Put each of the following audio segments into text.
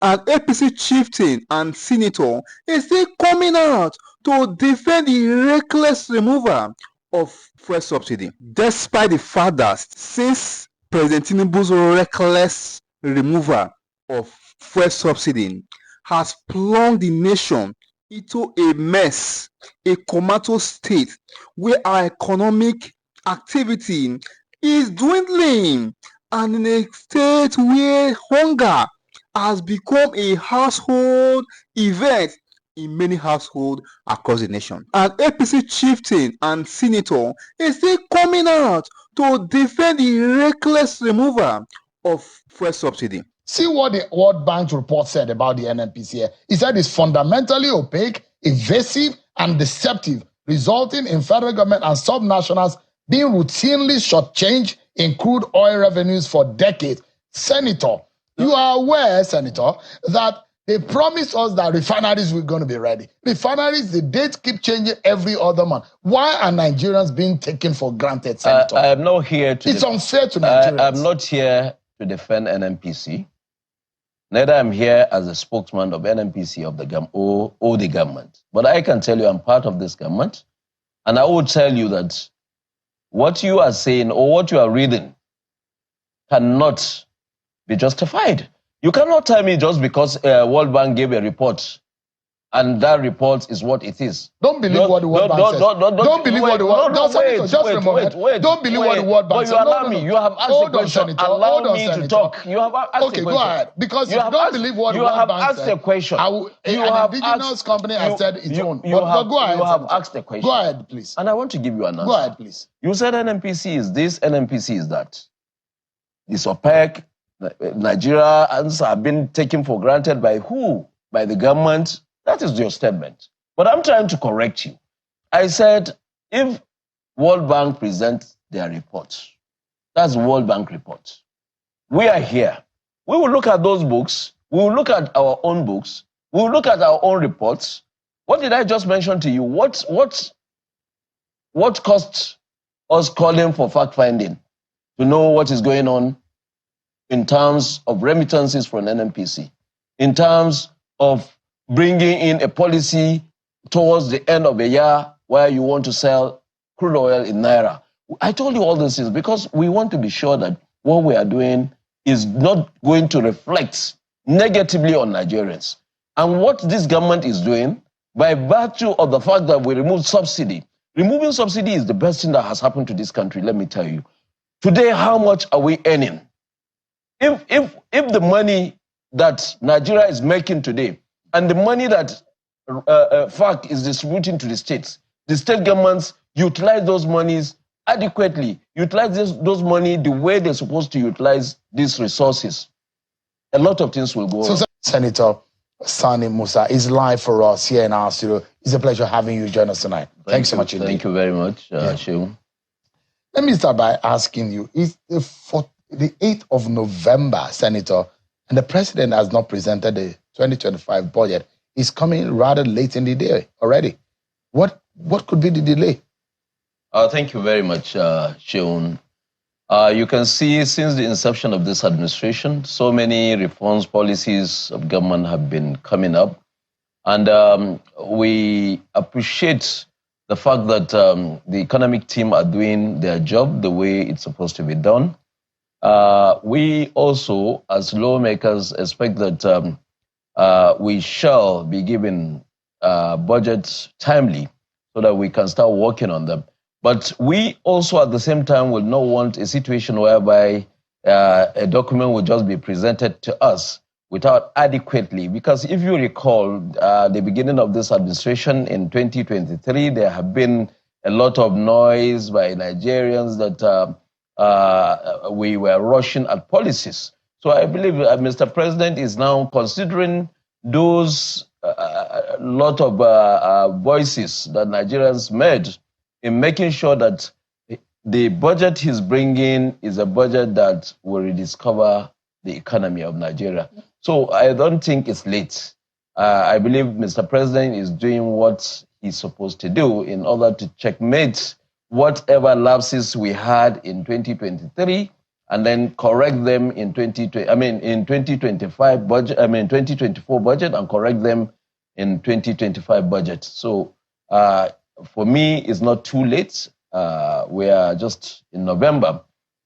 An APC chieftain and senator is still coming out to defend the reckless removal of fuel subsidy, despite the fact that since President Tinubu's reckless removal of fuel subsidy has plunged the nation into a mess, a comatose state where our economic activity is dwindling, and in a state where hunger has become a household event in many households across the nation. An APC chieftain and senator is still coming out to defend the reckless removal of fuel subsidy. See what the World Bank report said about the NNPC here. It said it's fundamentally opaque, evasive, and deceptive, resulting in federal government and subnationals being routinely shortchanged in crude oil revenues for decades. Senator, you are aware, Senator, that they promised us that refineries were going to be ready. Refineries, the dates keep changing every other month. Why are Nigerians being taken for granted, Senator? I am not here to... It's unfair to Nigerians. I'm not here to defend NNPC. Neither am here as a spokesman of NNPC of the or the government. But I can tell you I'm part of this government. And I will tell you that what you are saying or what you are reading cannot be justified. You cannot tell me just because World Bank gave a report and that report is what it is. Don't believe what the World Bank says. Don't believe what the World Bank says. Just a moment. Don't believe what the World Bank says. You allow me. You have asked a question. Allow me to talk. You have asked a question. Okay, go ahead. Because you don't believe what the World Bank says. You have asked a question. An indigenous company has said its own. But go ahead. You have asked a question. Go ahead, please. And I want to give you an answer. Go ahead, please. You said NNPC is this, NNPC is that. It's opaque. Nigerians have been taken for granted by who? By the government. That is your statement. But I'm trying to correct you. I said, if World Bank presents their report, that's World Bank report. We are here. We will look at those books. We will look at our own books. We will look at our own reports. What did I just mention to you? What cost us calling for fact-finding to know what is going on in terms of remittances from NNPC, in terms of bringing in a policy towards the end of the year where you want to sell crude oil in Naira. I told you all these things because we want to be sure that what we are doing is not going to reflect negatively on Nigerians. And what this government is doing, by virtue of the fact that we removed subsidy, removing subsidy is the best thing that has happened to this country, let me tell you. Today, how much are we earning? If the money that Nigeria is making today and the money that FARC is distributing to the state governments utilize those monies adequately, utilize those money the way they're supposed to utilize these resources, a lot of things will go on. So, Senator Sani Musa is live for us here in our studio. It's a pleasure having you join us tonight. Thanks so much indeed. Thank you very much, Shehu. Let me start by asking you, is the 8th of November, Senator, and the president has not presented the 2025 budget. Is coming rather late in the day already. What could be the delay? Thank you very much, Sheun. You can see since the inception of this administration, so many reforms, policies of government have been coming up. And we appreciate the fact that the economic team are doing their job the way it's supposed to be done. We also, as lawmakers, expect that we shall be given budgets timely so that we can start working on them. But we also, at the same time, will not want a situation whereby a document will just be presented to us without adequately. Because if you recall, the beginning of this administration in 2023, there have been a lot of noise by Nigerians that we were rushing at policies. So I believe Mr. President is now considering those lot of voices that Nigerians made in making sure that the budget he's bringing is a budget that will rediscover the economy of Nigeria. So I don't think it's late. I believe Mr. President is doing what he's supposed to do in order to checkmate whatever lapses we had in 2023 and then correct them in 2025 budget, 2024 budget, and correct them in 2025 budget. So for me, it's not too late. We are just in November.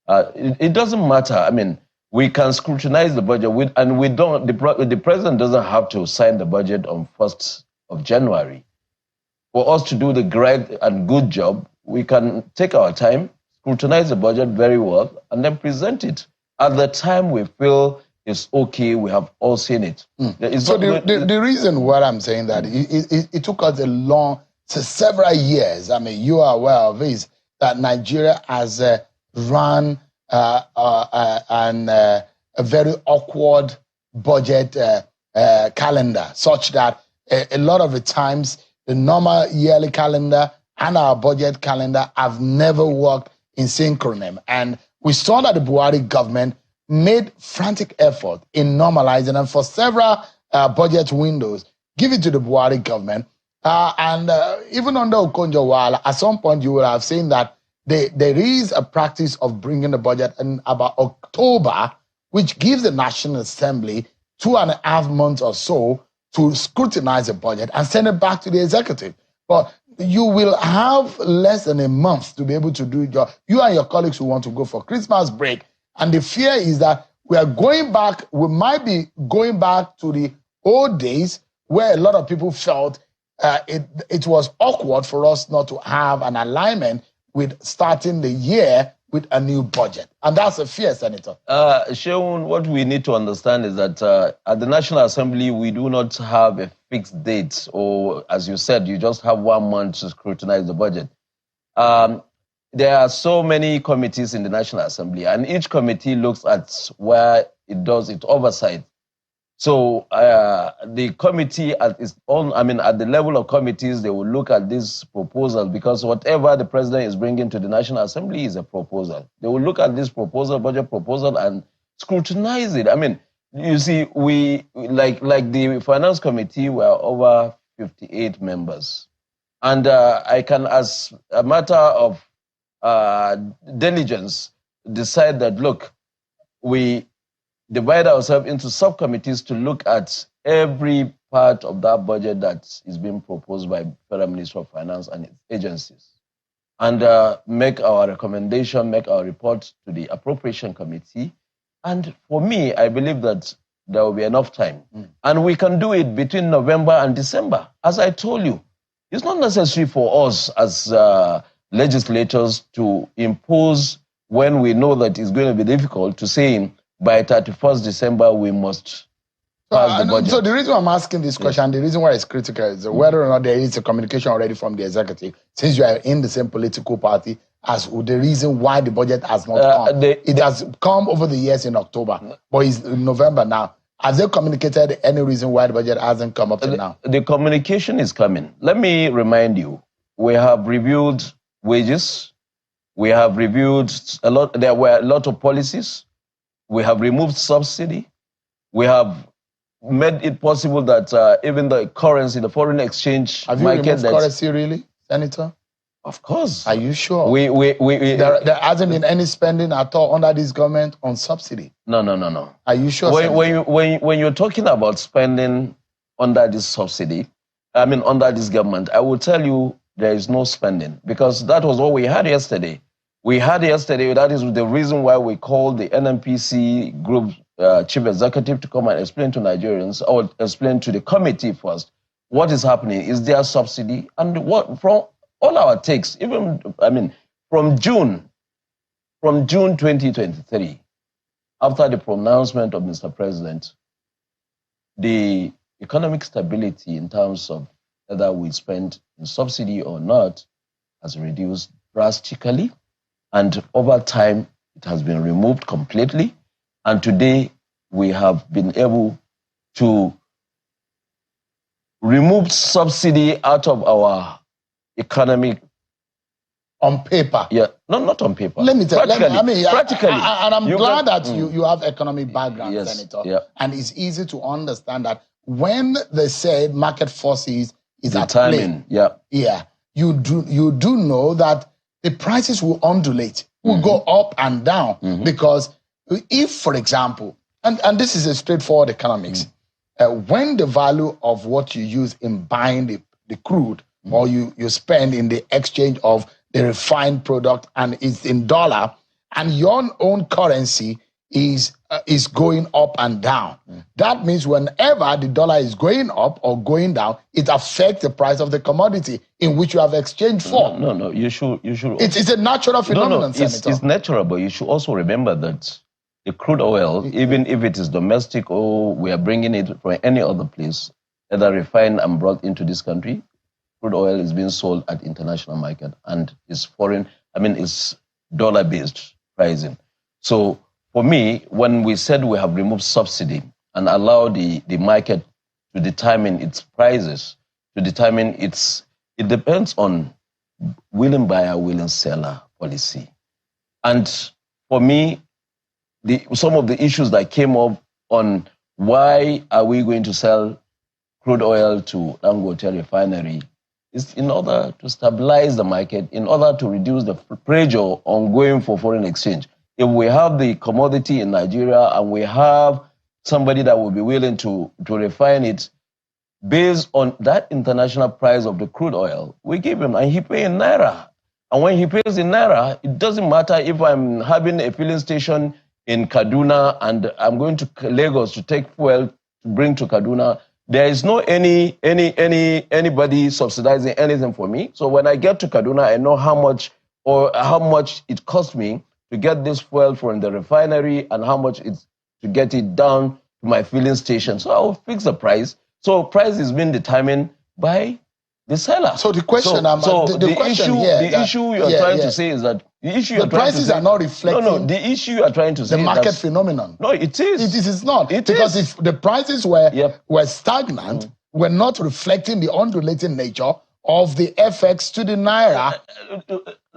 It doesn't matter. I mean, we can scrutinize the budget, and we don't. The president doesn't have to sign the budget on 1st of January. For us to do the great and good job, we can take our time, scrutinize the budget very well, and then present it at the time we feel it's okay. We have all seen it. So the reason why I'm saying that it took us several years. I mean, you are aware of is that Nigeria has run a very awkward budget calendar, such that a lot of the times the normal yearly calendar and our budget calendar have never worked in synchronym. And we saw that the Buhari government made frantic effort in normalizing, and for several budget windows, give it to the Buhari government. Even under Okonjo-Iweala, at some point you will have seen that there is a practice of bringing the budget in about October, which gives the National Assembly 2.5 months or so to scrutinize the budget and send it back to the executive. But you will have less than a month to be able to do it. You and your colleagues who want to go for Christmas break. And the fear is that we might be going back to the old days where a lot of people felt it was awkward for us not to have an alignment with starting the year with a new budget. And that's a fear, Senator. Sheun, what we need to understand is that at the National Assembly, we do not have a fixed date, or as you said, you just have 1 month to scrutinize the budget. There are so many committees in the National Assembly, and each committee looks at where it does its oversight. So the committee at its own, at the level of committees, they will look at these proposals, because whatever the president is bringing to the National Assembly is a proposal. They will look at this proposal, budget proposal, and scrutinize it. I mean, you see, we like the Finance Committee, we are over 58 members, and I can, as a matter of diligence, decide that, look, we divide ourselves into subcommittees to look at every part of that budget that is being proposed by Federal Ministry of Finance and its agencies, and make our recommendation, make our report to the Appropriation Committee. And for me, I believe that there will be enough time. And we can do it between November and December. As I told you, it's not necessary for us as legislators to impose when we know that it's going to be difficult to say by 31st December we must pass the budget. So the reason I'm asking this question, the reason why it's critical is whether or not there is a communication already from the executive, since you are in the same political party, as the reason why the budget has not come. It has come over the years in October, but it's in November now. Has they communicated any reason why the budget hasn't come up till now? The communication is coming. Let me remind you, we have reviewed wages, we have reviewed a lot, there were a lot of policies, we have removed subsidy, we have made it possible that even the currency, the foreign exchange have you removed currency really, Senator? Of course. Are you sure? There hasn't been any spending at all under this government on subsidy. No. Are you sure? When you're talking about spending under this subsidy, under this government, I will tell you there is no spending, because that was what we had yesterday. That is the reason why we called the NNPC group chief executive to come and explain to Nigerians, or explain to the committee first, what is happening. Is there subsidy? And what from all our takes, even, from June 2023, after the pronouncement of Mr. President, the economic stability in terms of whether we spend in subsidy or not has reduced drastically. And over time, it has been removed completely. And today, we have been able to remove subsidy out of our economic. On paper? Yeah, not on paper. Let me tell you. Practically. And I'm glad that you have economic background, yes, Senator. Yeah. And it's easy to understand that when they say market forces is at play, you do know that the prices will undulate. will go up and down because if, for example, and this is a straightforward economics, when the value of what you use in buying the crude or you spend in the exchange of the refined product and it's in dollar and your own currency is going up and down. That means whenever the dollar is going up or going down, it affects the price of the commodity in which you have exchanged for. No. You should. It's a natural phenomenon, Senator. It's natural, but you should also remember that the crude oil, even if it is domestic or we are bringing it from any other place, either refined and brought into this country, crude oil is being sold at international market and it's foreign. It's dollar-based pricing. So for me, when we said we have removed subsidy and allowed the market to determine its prices, to determine it depends on willing buyer, willing seller policy. And for me, some of the issues that came up on why are we going to sell crude oil to Dangote refinery is in order to stabilize the market, in order to reduce the pressure on going for foreign exchange. If we have the commodity in Nigeria and we have somebody that will be willing to refine it based on that international price of the crude oil, we give him and he pays in Naira. And when he pays in Naira, it doesn't matter if I'm having a filling station in Kaduna and I'm going to Lagos to take fuel to bring to Kaduna. There is no anybody subsidizing anything for me. So when I get to Kaduna, I know how much it costs me to get this fuel from the refinery and how much it's to get it down to my filling station. So I will fix the price. So price is being determined by the seller. So the question, the issue you're trying to say is that the prices are not reflecting. No, the issue you are trying to say the market phenomenon. No, it is. It is not. Because if the prices were stagnant, were not reflecting the undulating nature of the FX to the Naira.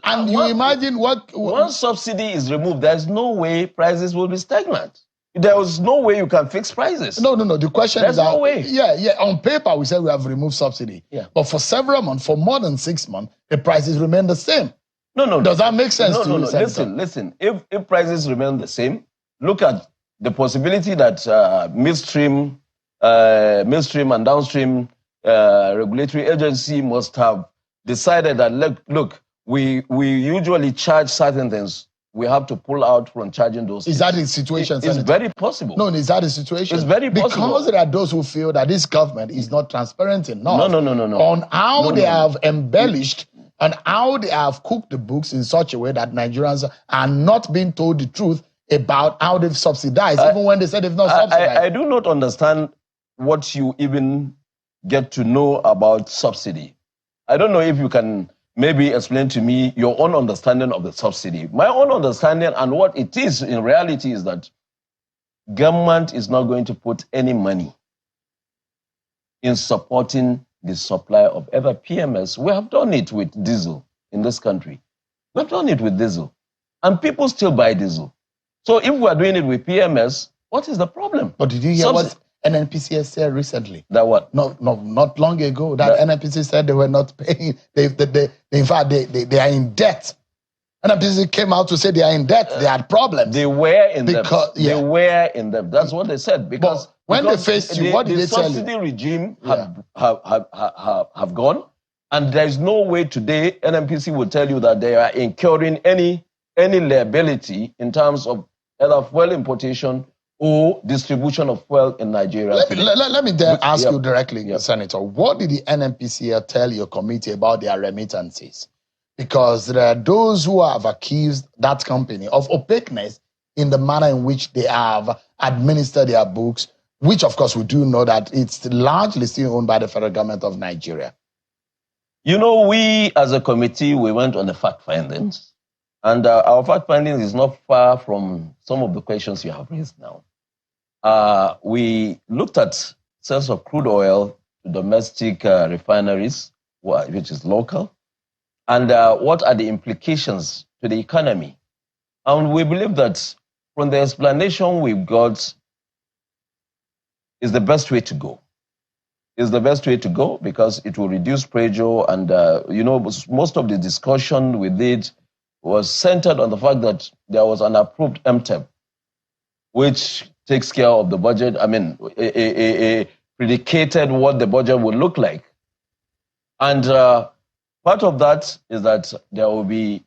And you imagine once subsidy is removed, there's no way prices will be stagnant. There is no way you can fix prices. No. The question There's is no way. Yeah. On paper, we said we have removed subsidy. Yeah. But for several months, for more than 6 months, the prices remain the same. No. Does that make sense to you, Senator? Listen. If prices remain the same, look at the possibility that midstream and downstream regulatory agency must have decided that, look, we usually charge certain things. We have to pull out from charging those things. Is that the situation, It's Senator? very possible. No, is that the situation? It's very possible. Because there are those who feel that this government is not transparent enough No. on how they have embellished and how they have cooked the books in such a way that Nigerians are not being told the truth about how they've subsidized, even when they said they've not subsidized. I do not understand what you even get to know about subsidy. I don't know if you can maybe explain to me your own understanding of the subsidy. My own understanding and what it is in reality is that government is not going to put any money in supporting the supply of ever PMS. We have done it with diesel in this country. We have done it with diesel. And people still buy diesel. So if we are doing it with PMS, what is the problem? But did you hear what NNPC said recently? That what? Not long ago. That NNPC said they were not paying. In fact, they are in debt. NNPC came out to say they are in debt. They had problems. They were in debt. They were in debt. That's what they said. Because when they faced you, what did they tell you? The subsidy regime have gone, and there is no way today NNPC will tell you that they are incurring any liability in terms of either fuel importation or distribution of fuel in Nigeria. Let me then ask you directly, Senator. What did the NNPC tell your committee about their remittances? Because there are those who have accused that company of opaqueness in the manner in which they have administered their books, which, of course, we do know that it's largely still owned by the federal government of Nigeria. You know, we as a committee, we went on the fact findings. And our fact findings is not far from some of the questions you have raised now. We looked at sales of crude oil to domestic refineries, which is local, and what are the implications to the economy. And we believe that from the explanation we've got is the best way to go. Is the best way to go because it will reduce pressure and, most of the discussion we did was centered on the fact that there was an approved MTEP, which takes care of the budget. I mean, predicated what the budget would look like. And part of that is that there will be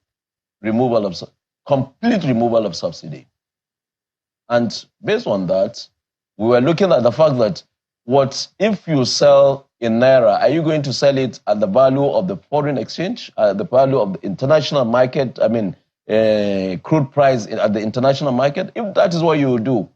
complete removal of subsidy. And based on that, we were looking at the fact that what if you sell in Naira, are you going to sell it at the value of the foreign exchange, the value of the international market, I mean, crude price at the international market? If that is what you do,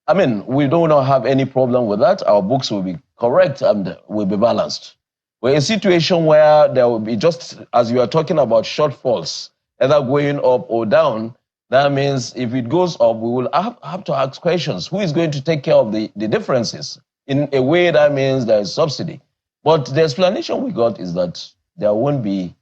I mean, we do not have any problem with that. Our books will be correct and will be balanced. We're in a situation where there will be, just as you are talking about shortfalls, either going up or down. That means if it goes up, we will have to ask questions. Who is going to take care of the differences? In a way, that means there is subsidy. But the explanation we got is that there won't be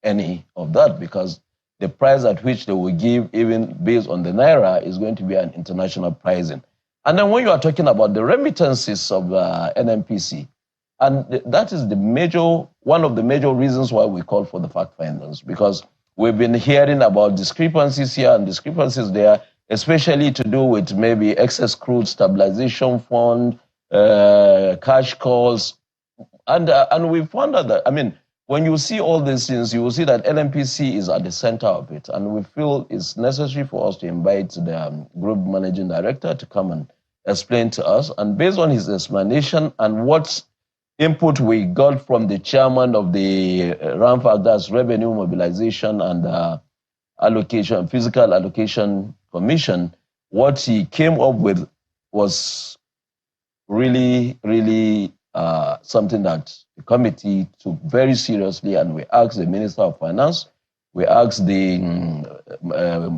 any of that because the price at which they will give, even based on the Naira, is going to be an international pricing. And then when you are talking about the remittances of NNPC, and that is one of the major reasons why we call for the fact finders, because we've been hearing about discrepancies here and discrepancies there, especially to do with maybe excess crude stabilization fund, cash calls. And we found out that, I mean, when you see all these things, you will see that NNPC is at the center of it. And we feel it's necessary for us to invite the group managing director to come and explain to us. And based on his explanation and what input we got from the chairman of the RAMFAC, that's Revenue Mobilization and Allocation, Physical Allocation Commission, what he came up with was really, really something that the committee took very seriously, and we asked the Minister of Finance, we asked the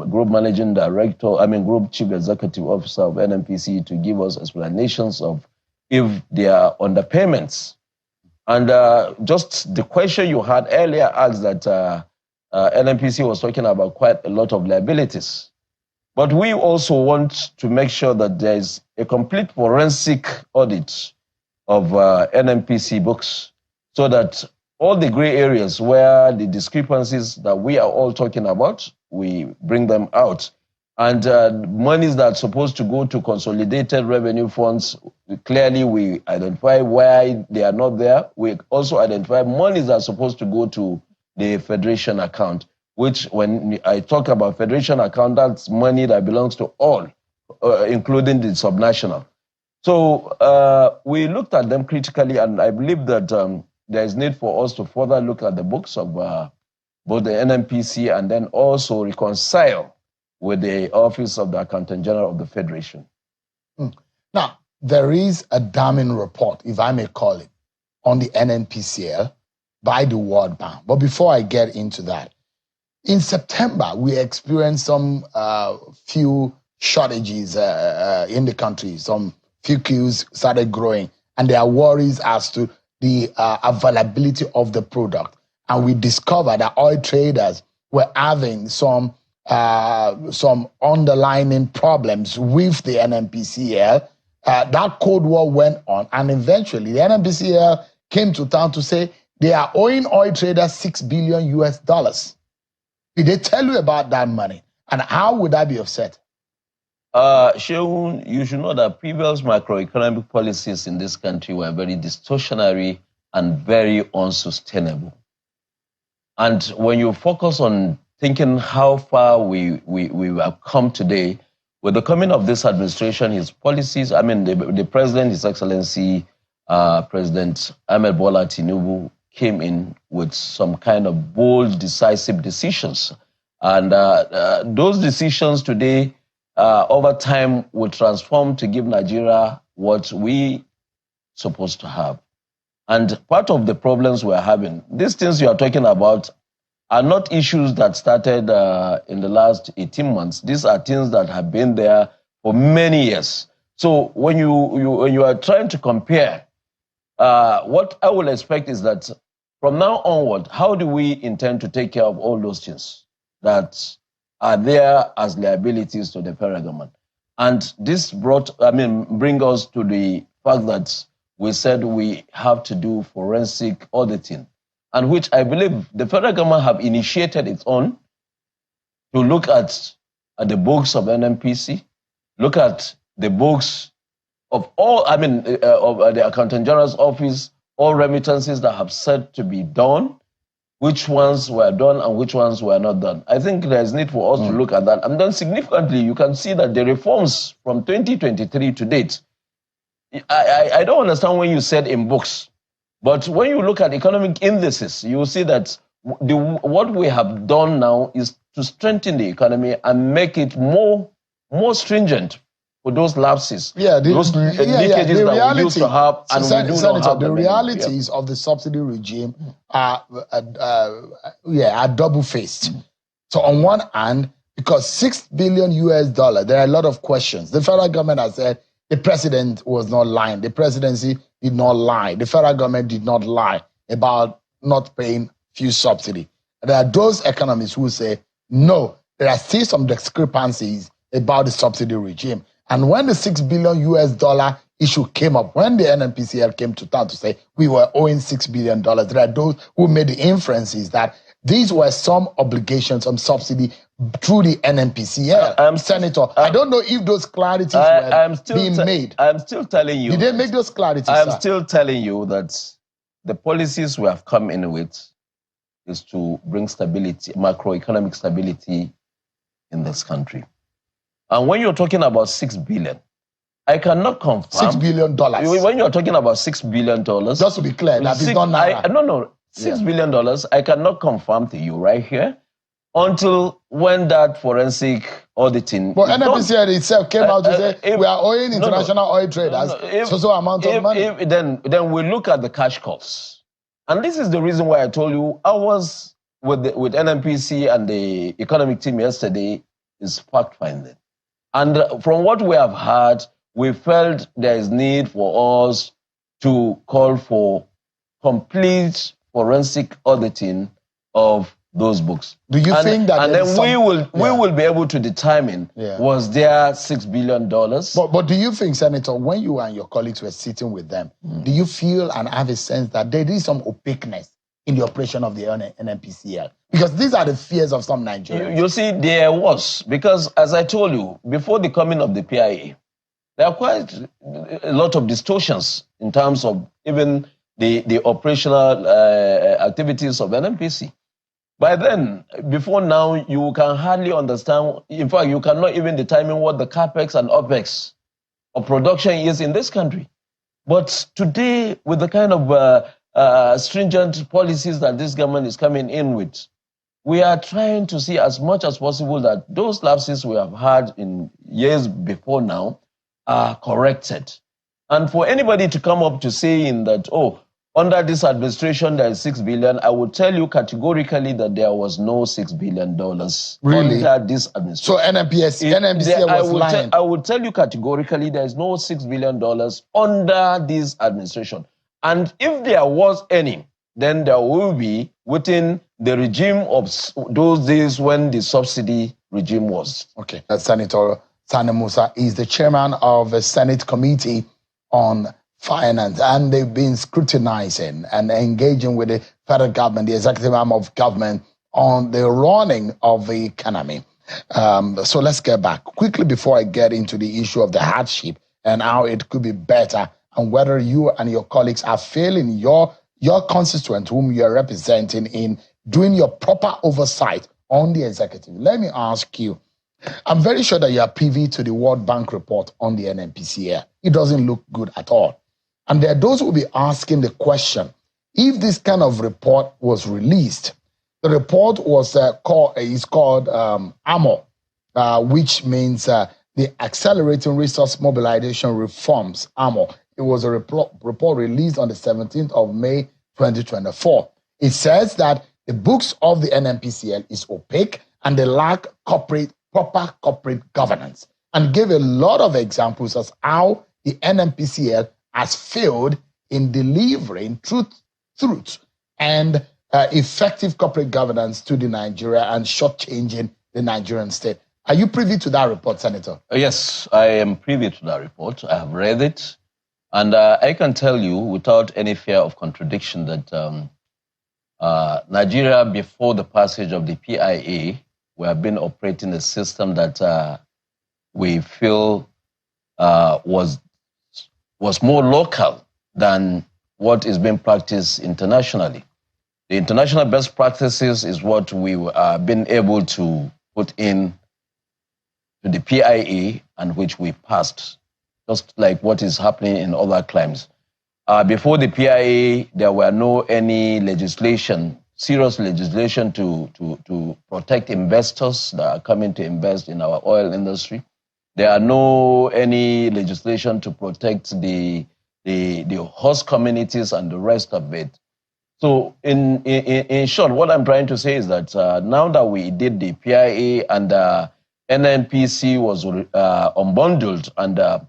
group managing director, group chief executive officer of NNPC to give us explanations of if they are underpayments. And just the question you had earlier asked that NNPC was talking about quite a lot of liabilities. But we also want to make sure that there is a complete forensic audit of NNPC books so that all the gray areas where the discrepancies that we are all talking about, we bring them out. And monies that are supposed to go to consolidated revenue funds, clearly we identify why they are not there. We also identify monies that are supposed to go to the federation account, which when I talk about federation account, that's money that belongs to all, including the subnational. So we looked at them critically, and I believe that there is need for us to further look at the books of both the NNPC and then also reconcile with the Office of the Accountant General of the Federation. Now, there is a damning report, if I may call it, on the NNPCL by the World Bank. But before I get into that, in September, we experienced some few shortages in the country. Some few queues started growing, and there are worries as to the availability of the product. And we discovered that oil traders were having some underlying problems with the NNPCL. That Cold War went on, and eventually the NNPCL came to town to say they are owing oil traders $6 billion US. Did they tell you about that money, and how would that be offset? Sheun, you should know that previous macroeconomic policies in this country were very distortionary and very unsustainable. And when you focus on thinking how far we have come today, with the coming of this administration, his policies, the president, His Excellency President Ahmed Bola Tinubu, came in with some kind of bold, decisive decisions. And those decisions today, over time, will transform to give Nigeria what we supposed to have. And part of the problems we're having, these things you are talking about are not issues that started in the last 18 months. These are things that have been there for many years. So when you are trying to compare, what I will expect is that from now onward, how do we intend to take care of all those things that are there as liabilities to the federal government? And this bring us to the fact that we said we have to do forensic auditing, and which I believe the federal government have initiated its own. to look at the books of NNPC, look at the books of all, of the Accountant General's office, all remittances that have said to be done, which ones were done and which ones were not done. I think there's need for us to look at that. And then significantly, you can see that the reforms from 2023 to date, I don't understand when you said in books, but when you look at economic indices, you will see that what we have done now is to strengthen the economy and make it more stringent for those lapses, those leakages that we used to have, and we do not have the realities of the subsidy regime are double-faced. So on one hand, because $6 billion US, there are a lot of questions. The federal government has said the president was not lying. The presidency did not lie. The federal government did not lie about not paying fuel subsidy. There are those economists who say, no, there are still some discrepancies about the subsidy regime. And when the $6 billion US issue came up, when the NNPCL came to town to say we were owing $6 billion, there are those who made the inferences that these were some obligations, some subsidy through the NNPCL. Senator, I don't know if those clarities were being made. I'm still telling you. Did they make those clarities, I'm still telling you that the policies we have come in with is to bring stability, macroeconomic stability in this country. And when you're talking about $6 billion, I cannot confirm. $6 billion. When you're talking about $6 billion. Just to be clear, that is not naira. No. $6 billion, I cannot confirm to you right here until when that forensic auditing. But NNPCL itself came out to say we are owing international oil traders so amount of money. Then we look at the cash costs. And this is the reason why I told you I was with NNPC and the economic team yesterday is fact-finding. And from what we have heard, we felt there is need for us to call for complete forensic auditing of those books. Do you think that? And then we will be able to determine was there $6 billion? But do you think, Senator, when you and your colleagues were sitting with them, do you feel and have a sense that there is some opaqueness in the operation of the NNPCL? Because these are the fears of some Nigerians. You see, there was, because as I told you, before the coming of the PIA, there are quite a lot of distortions in terms of even the operational activities of NNPC. By then, before now, you can hardly understand. In fact, you cannot even determine what the capex and opex of production is in this country. But today, with the kind of stringent policies that this government is coming in with, we are trying to see as much as possible that those lapses we have had in years before now are corrected. And for anybody to come up to saying that, oh, under this administration, there is $6 billion. I would tell you categorically that there was no $6 billion really? Under this administration. So NNPCL was lying. I would tell you categorically there is no $6 billion under this administration. And if there was any, then there will be within the regime of those days when the subsidy regime was. Okay. Senator Sani Musa is the chairman of the Senate Committee on Finance, and they've been scrutinizing and engaging with the federal government, the executive arm of government, on the running of the economy. So let's get back quickly before I get into the issue of the hardship and how it could be better, and whether you and your colleagues are failing your constituent whom you are representing in doing your proper oversight on the executive. Let me ask you, I'm very sure that you are privy to the World Bank report on the NNPCL. It doesn't look good at all. And there are those who will be asking the question, if this kind of report was released, the report was called AMO, which means the Accelerating Resource Mobilization Reforms, AMO. It was a report released on the 17th of May, 2024. It says that the books of the NNPCL is opaque and they lack proper corporate governance, and gave a lot of examples as how the NNPCL has failed in delivering truth and effective corporate governance to the Nigeria and shortchanging the Nigerian state. Are you privy to that report, Senator? Yes, I am privy to that report. I have read it. And I can tell you without any fear of contradiction that Nigeria, before the passage of the PIA, we have been operating a system that we feel was more local than what is being practiced internationally. The international best practices is what we have been able to put in to the PIA and which we passed, just like what is happening in other climes. Before the PIA, there were no any legislation, serious legislation to protect investors that are coming to invest in our oil industry. There are no any legislation to protect the host communities and the rest of it. So in short, what I'm trying to say is that now that we did the PIA and NNPC was unbundled and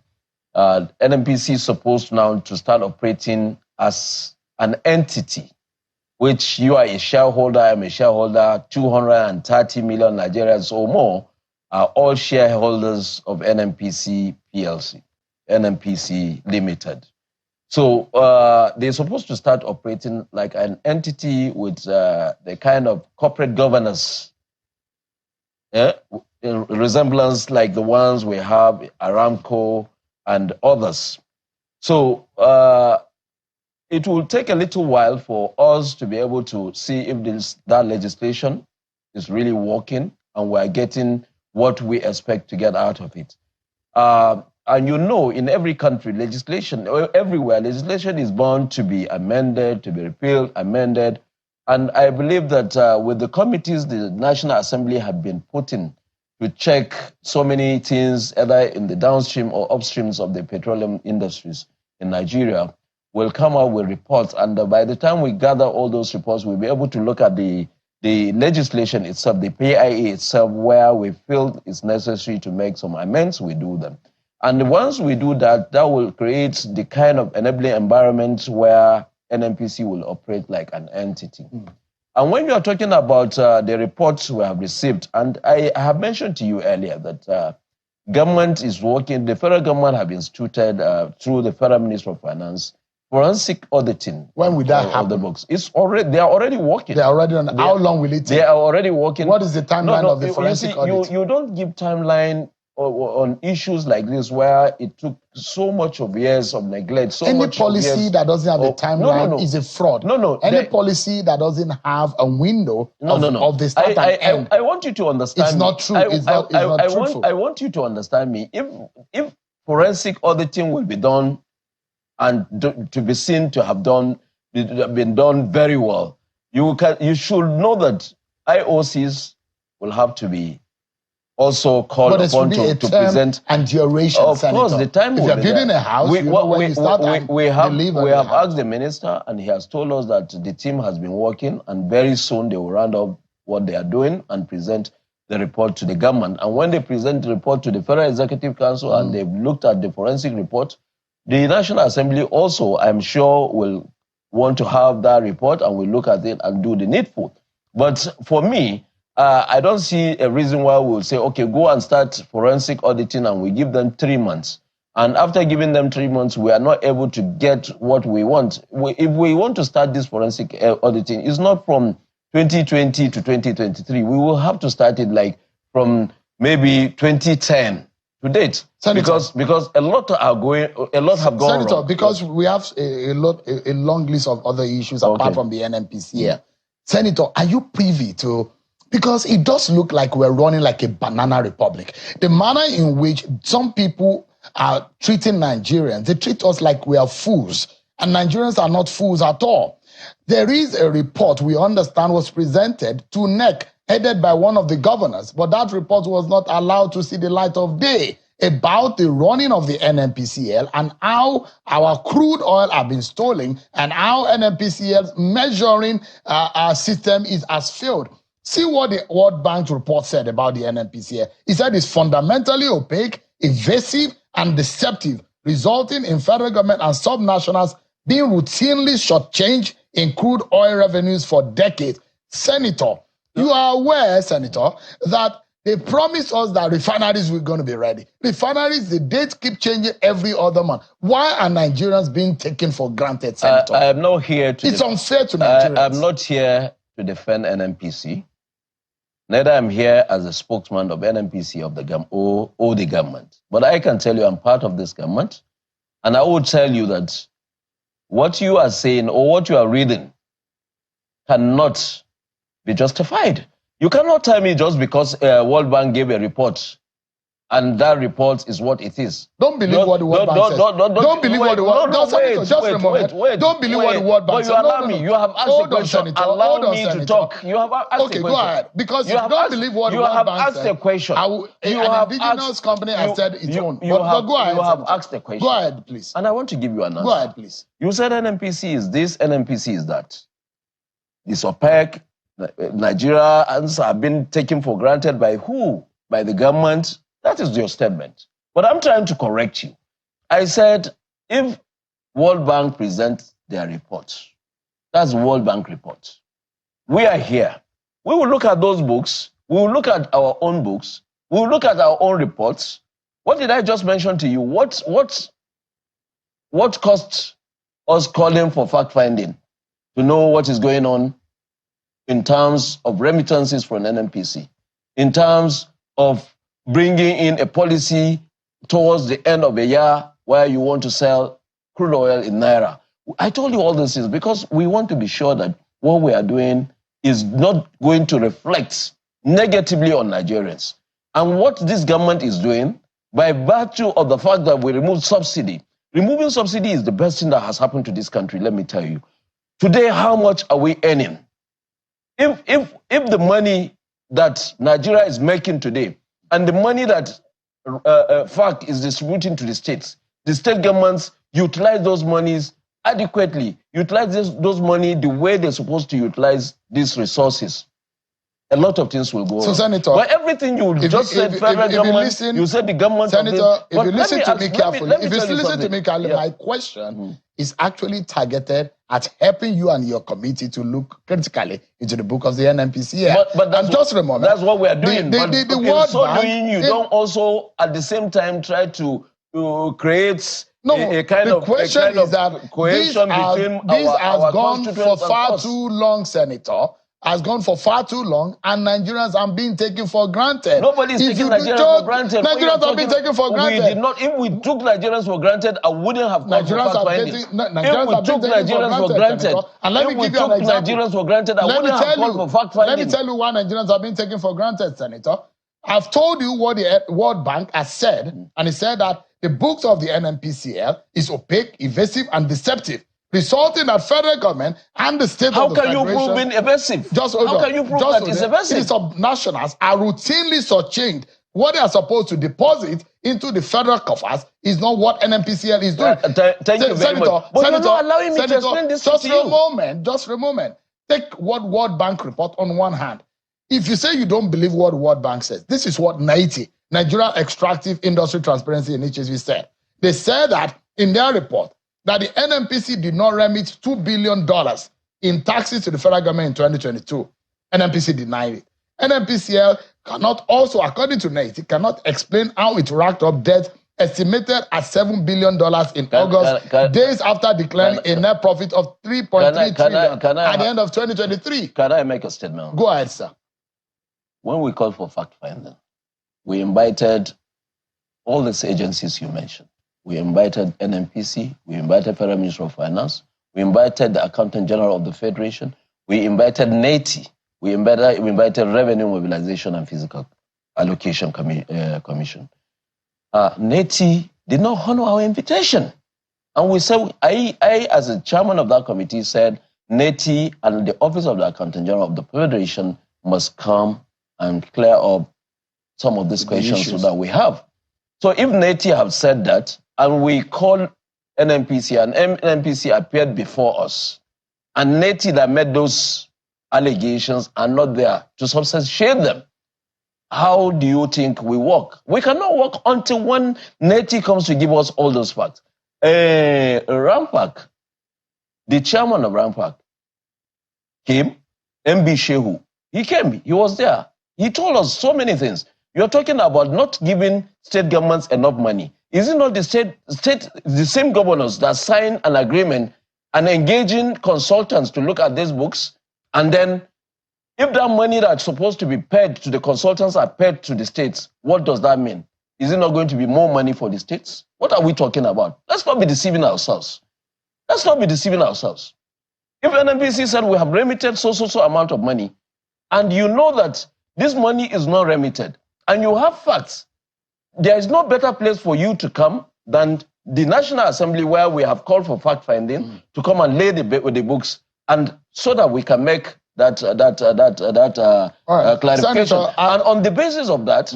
NNPC is supposed now to start operating as an entity, which you are a shareholder, I'm a shareholder, 230 million Nigerians or more are all shareholders of NNPC PLC, NNPC Limited. So they're supposed to start operating like an entity with the kind of corporate governance, in resemblance like the ones we have, Aramco and others. So it will take a little while for us to be able to see if that legislation is really working and we're getting what we expect to get out of it. And you know, in every country, legislation, everywhere, legislation is bound to be amended, to be repealed, amended. And I believe that with the committees the National Assembly have been putting to check so many things, either in the downstream or upstreams of the petroleum industries in Nigeria, will come out with reports. And by the time we gather all those reports, we'll be able to look at the legislation itself, the PIA itself, where we feel it's necessary to make some amendments, we do them. And once we do that, that will create the kind of enabling environment where NNPC will operate like an entity. And when you are talking about the reports we have received, and I have mentioned to you earlier that government is working, the federal government have instituted through the Federal Ministry of Finance, forensic auditing. When will that happen? The books. They are already working. They are already on. How long will it take? They are already working. What is the timeline of the forensic audit? You don't give timeline on issues like this where it took so much of years of neglect. Any policy that doesn't have a timeline is a fraud. Any policy that doesn't have a window of the start and end. I want you to understand. It's not true. It's not truthful. I want you to understand me. If forensic auditing will be done and to be seen to have been done very well, you should know that IOCs will have to be also called upon to present and duration. Of course, the time. If you're building a house, we have asked the minister, and he has told us that the team has been working, and very soon they will round up what they are doing and present the report to the government. And when they present the report to the Federal Executive Council and they've looked at the forensic report, the National Assembly also, I'm sure, will want to have that report and will look at it and do the needful. But for me, I don't see a reason why we'll say, okay, go and start forensic auditing and we give them 3 months. And after giving them 3 months, we are not able to get what we want. If we want to start this forensic auditing, it's not from 2020 to 2023. We will have to start it like from maybe 2010 to date. Senator, because a lot have gone Senator, wrong. because we have a long list of other issues apart from the NNPC here. Senator, are you privy to... Because it does look like we're running like a banana republic. The manner in which some people are treating Nigerians, they treat us like we are fools. And Nigerians are not fools at all. There is a report we understand was presented to NEC, headed by one of the governors, but that report was not allowed to see the light of day about the running of the NNPCL and how our crude oil have been stolen and how NNPCL's measuring system has failed. See what the World Bank's report said about the NNPCL. It said it's fundamentally opaque, evasive, and deceptive, resulting in federal government and subnationals being routinely shortchanged in crude oil revenues for decades. Senator, you are aware, Senator, that they promised us that refineries were going to be ready. Refineries, the dates keep changing every other month. Why are Nigerians being taken for granted, Senator? I am not here to... It's unfair to Nigerians. I'm not here to defend NNPC. neither am here as a spokesman of NNPC of the or the government. But I can tell you I'm part of this government, and I will tell you that what you are saying or what you are reading cannot be justified. You cannot tell me just because World Bank gave a report and that report is what it is. Don't believe what the World Bank says. Don't believe what the World Bank says. Just a moment. Don't believe what the World Bank says. But you allow me. You have asked a question. Allow me to talk. You have asked a question. Okay, go ahead. Because you don't believe what the World Bank says. You have asked a question. An indigenous company has said its own. But go ahead. You have asked a question. Go ahead, please. And I want to give you an answer. Go ahead, please. You said NNPC is this, NNPC is that. It's opaque. Nigerians have been taken for granted by who? By the government. That is your statement. But I'm trying to correct you. I said, if World Bank presents their report, that's World Bank report. We are here. We will look at those books. We will look at our own books. We will look at our own reports. What did I just mention to you? What cost us calling for fact-finding to know what is going on in terms of remittances from NNPC, in terms of bringing in a policy towards the end of the year where you want to sell crude oil in Naira. I told you all these things because we want to be sure that what we are doing is not going to reflect negatively on Nigerians. And what this government is doing, by virtue of the fact that we removed subsidy, removing subsidy is the best thing that has happened to this country, let me tell you. Today, how much are we earning? If the money that Nigeria is making today and the money that FARC is distributing to the state governments utilize those monies adequately, utilize those money the way they're supposed to utilize these resources, a lot of things will go on. Senator, but everything you just said, federal government, you said the government. Senator, if you listen to me carefully, my question is actually targeted at helping you and your committee to look critically into the book of the NNPC. But that's just a moment. That's what we are doing. The World Bank, doing, you don't also at the same time try to create a kind of cohesion between this has gone for far us. too long, Senator. Has gone for far too long, and Nigerians are being taken for granted. Nobody is taking Nigerians for granted. Nigerians are being taken for granted. We did not. If we took Nigerians for granted, I wouldn't have come Nigerians for fact-finding. If we took Nigerians for granted, and let me give you an example. Nigerians for granted, I wouldn't have come for fact-finding. Let me tell you why Nigerians are being taken for granted, Senator. I've told you what the World Bank has said, and it said that the books of the NNPCL is opaque, evasive, and deceptive, resulting that federal government and the state How of the can you prove being evasive? How can you prove that it's evasive? The subnationals are routinely shortchanged. What they are supposed to deposit into the federal coffers is not what NNPCL is doing. Thank you very much. But you're not allowing me to explain this to you. Just a moment. Take what World Bank report on one hand. If you say you don't believe what World Bank says, this is what NITI, Nigerian Extractive Industry Transparency Initiative, said. They said that in their report, that the NNPC did not remit $2 billion in taxes to the federal government in 2022. NNPC denied it. NNPCL cannot also, according to NITI, cannot explain how it racked up debt estimated at $7 billion in August, days after declaring a net profit of $3.3 trillion at the end of 2023. Can I make a statement? Go ahead, sir. When we called for fact-finding, we invited all these agencies you mentioned. We invited NNPC, we invited Federal Ministry of Finance, we invited the Accountant General of the Federation, we invited NATI, we invited Revenue Mobilization and Physical Allocation Commission. NATI did not honor our invitation. And we said, I as a chairman of that committee said, NATI and the Office of the Accountant General of the Federation must come and clear up some of these questions so that we have. So if NATI have said that, and we called NNPC, and NNPC appeared before us, and NATI that made those allegations are not there to substantiate them, how do you think we work? We cannot work until when NATI comes to give us all those facts. Rampak, the chairman of Rampak, came, MB Shehu, he came, he was there. He told us so many things. You're talking about not giving state governments enough money. Is it not the same governors that sign an agreement and engaging consultants to look at these books? And then If that money that's supposed to be paid to the consultants are paid to the states, what does that mean? Is it not going to be more money for the states? What are we talking about? Let's not be deceiving ourselves. Let's not be deceiving ourselves. If NNPC said we have remitted so amount of money, and you know that this money is not remitted, and you have facts, there is no better place for you to come than the National Assembly, where we have called for fact-finding to come and lay the books, and so that we can make that clarification. Senator, and on the basis of that,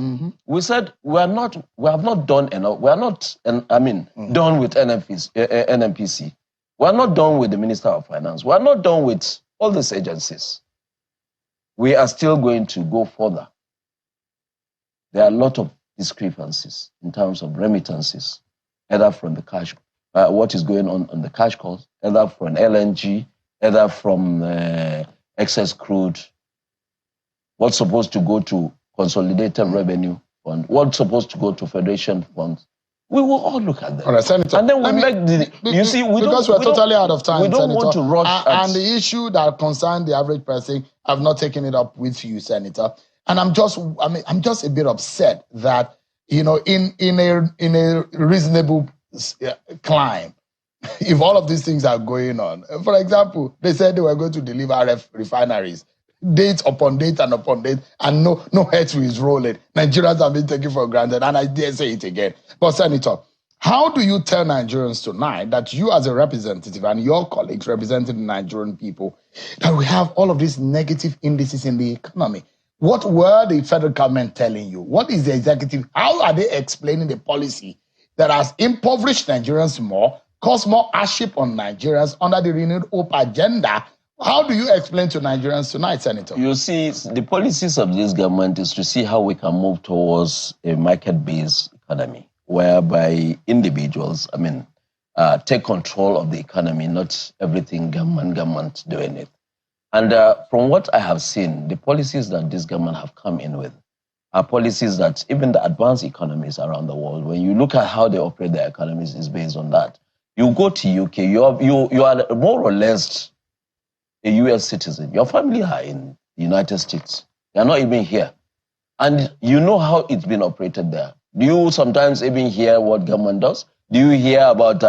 we said we have not done enough. We are not, done with NNPC. We are not done with the Minister of Finance. We are not done with all these agencies. We are still going to go further. There are a lot of discrepancies in terms of remittances, either from the cash, what is going on the cash calls, either from LNG, either from excess crude, what's supposed to go to consolidated revenue fund, what's supposed to go to federation funds. We will all look at them. All right, Senator. And then we make the, you see, because we're totally out of time, we don't Senator, want to rush. And the issue that concerns the average person, I've not taken it up with you, Senator. And I'm just a bit upset that, in a reasonable climb, if all of these things are going on, for example, they said they were going to deliver refineries, date upon date and upon date, and no head is rolling. Nigerians have been taken for granted, and I dare say it again. But Senator, how do you tell Nigerians tonight that you as a representative and your colleagues representing the Nigerian people, that we have all of these negative indices in the economy? What were the federal government telling you? What is the executive? How are they explaining the policy that has impoverished Nigerians more, caused more hardship on Nigerians under the renewed hope agenda? How do you explain to Nigerians tonight, Senator? You see, the policies of this government is to see how we can move towards a market-based economy, whereby individuals, take control of the economy, not everything government doing it. And from what I have seen, the policies that this government have come in with are policies that even the advanced economies around the world, when you look at how they operate their economies, is based on that. You go to UK, you are more or less a US citizen. Your family are in the United States. They are not even here. And you know how it's been operated there. Do you sometimes even hear what government does? Do you hear about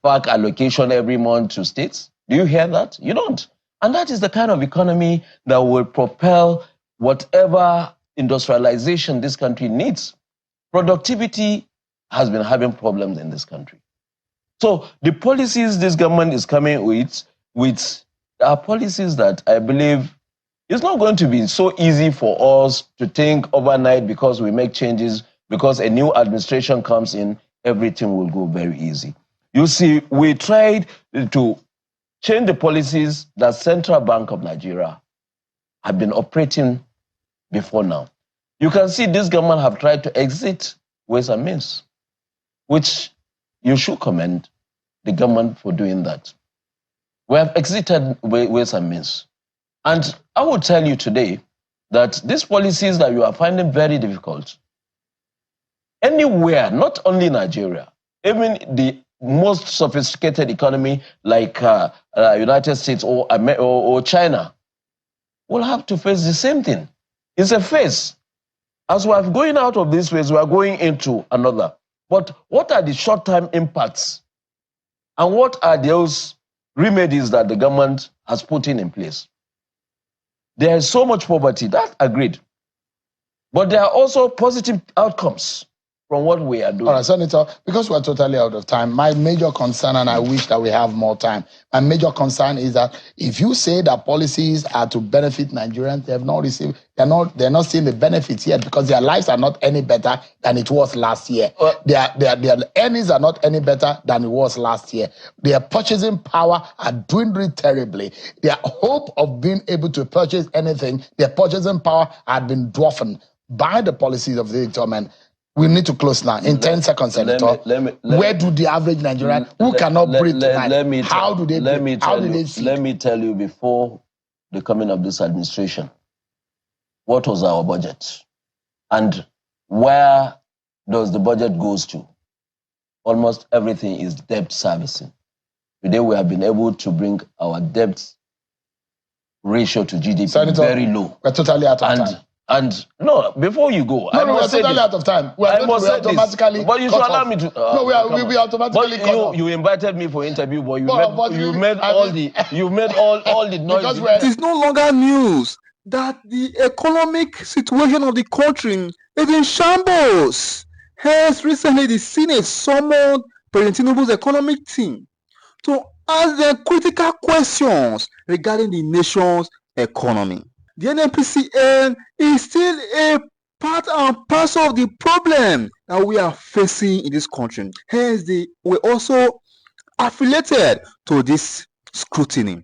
FAC allocation every month to states? Do you hear that? You don't. And that is the kind of economy that will propel whatever industrialization this country needs. Productivity has been having problems in this country. So the policies this government is coming with are policies that I believe it's not going to be so easy for us to think overnight because we make changes, because a new administration comes in, everything will go very easy. You see, we tried to change the policies that Central Bank of Nigeria have been operating before now. You can see this government have tried to exit Ways and Means, which you should commend the government for doing that. We have exited Ways and Means. And I will tell you today that these policies that you are finding very difficult, anywhere, not only Nigeria, even the most sophisticated economy like United States or China will have to face the same thing. It's a phase. As we are going out of this phase, we are going into another. But what are the short-term impacts? And what are those remedies that the government has put in place? There is so much poverty, that's agreed. But there are also positive outcomes from what we are doing. All right, Senator, because we're totally out of time, my major concern, and I wish that we have more time, my major concern is that if you say that policies are to benefit Nigerians, they have not received, they're not seeing the benefits yet because their lives are not any better than it was last year. Their earnings are not any better than it was last year. Their purchasing power are dwindling terribly. Their hope of being able to purchase anything, their purchasing power had been dwarfed by the policies of the government. We need to close now. In 10 seconds, Senator. Where do the average Nigerian who cannot breathe tonight, how do they breathe? How do they see? Let me tell you, before the coming of this administration, what was our budget? And where does the budget goes to? Almost everything is debt servicing. Today we have been able to bring our debts ratio to GDP, Senator, very low. We're totally out of time. And no, before you go, no, we're totally out of time. We automatically. But you should allow me to. No, we automatically. But you invited me for interview, but you made all the noise. It is no longer news that the economic situation of the country is in shambles. Hence, recently the Senate summoned President Tinubu's economic team to ask them critical questions regarding the nation's economy. The NNPCL is still a part and parcel of the problem that we are facing in this country. Hence, they were also affiliated to this scrutiny.